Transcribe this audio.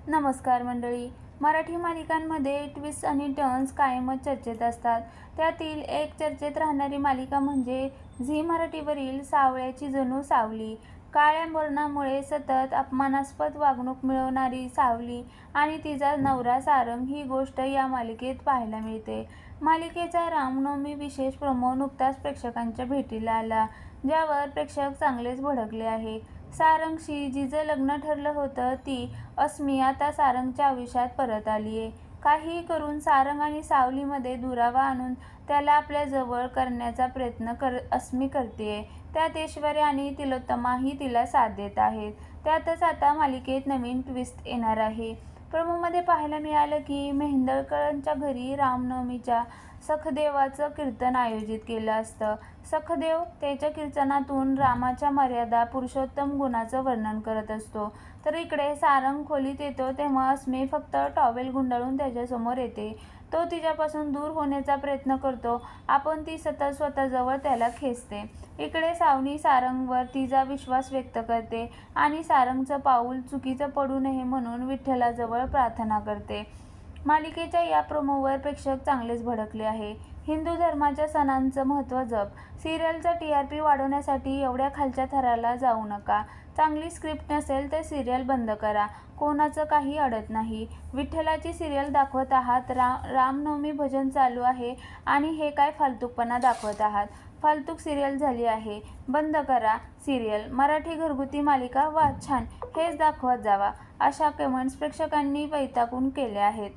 नमस्कार मंडळी. मराठी मालिकांमध्ये ट्विस्ट आणि टर्न्स कायमच चर्चेत असतात. त्यातील एक चर्चेत राहणारी मालिका म्हणजे झी मराठीवरील सावळ्याची जणू सावली. काळ्या वर्णामुळे सतत अपमानास्पद वागणूक मिळवणारी सावली आणि तिचा नवरा सारंग ही गोष्ट या मालिकेत पाहायला मिळते. मालिकेचा रामनवमी विशेष प्रोमो नुकताच प्रेक्षकांच्या भेटीला आला, ज्यावर प्रेक्षक चांगलेच भडकले आहे. सारंगशी जिचं लग्न ठरलं होतं ती अस्मी आता सारंगच्या आयुष्यात परत आलीये. काहीही करून सारंग आणि सावलीमध्ये दुरावा आणून त्याला आपल्या जवळ करण्याचा प्रयत्न अस्मी करतेय. त्यात ऐश्वर्या आणि तिलोत्तमाही तिला साथ देत आहेत. त्यातच आता मालिकेत नवीन ट्विस्ट येणार आहे. प्रोमोमध्ये पाहायला मिळालं की मेहेंदळकरांच्या घरी रामनवमीच्या सखदेवाचं कीर्तन आयोजित केलं असतं. सखदेव त्याच्या कीर्तनातून रामाच्या मर्यादा पुरुषोत्तम गुणाचं वर्णन करत असतो. तर इकडे सारंग खोलीत येतो तेव्हा अस्मी फक्त टॉवेल गुंडाळून त्याच्यासमोर येते. तो तिच्यापासून दूर होण्याचा प्रयत्न करतो, आपण ती सतत स्वतःजवळ त्याला खेचते. इकडे सावनी सारंगवर तिचा विश्वास व्यक्त करते आणि सारंगचं पाऊल चुकीचं पडू नये म्हणून विठ्ठलाजवळ प्रार्थना करते. मालिकेच्या या प्रोमोवर प्रेक्षक चांगलेच भडकले आहे. हिंदू धर्माच्या सणांचं महत्त्व जप. सिरियलचा TRP वाढवण्यासाठी एवढ्या खालच्या थराला जाऊ नका. चांगली स्क्रिप्ट नसेल तर सिरियल बंद करा. कोणाचं काही अडत नाही. विठ्ठलाची सिरियल दाखवत आहात, रामनवमी भजन चालू आहे आणि हे काय फालतूपणा दाखवत आहात. फालतूक सिरियल झाली आहे. बंद करा सिरियल. मराठी घरगुती मालिका वा छान, हेच दाखवत जावा, अशा कमेंट्स प्रेक्षकांनी वैतागून केल्या आहेत.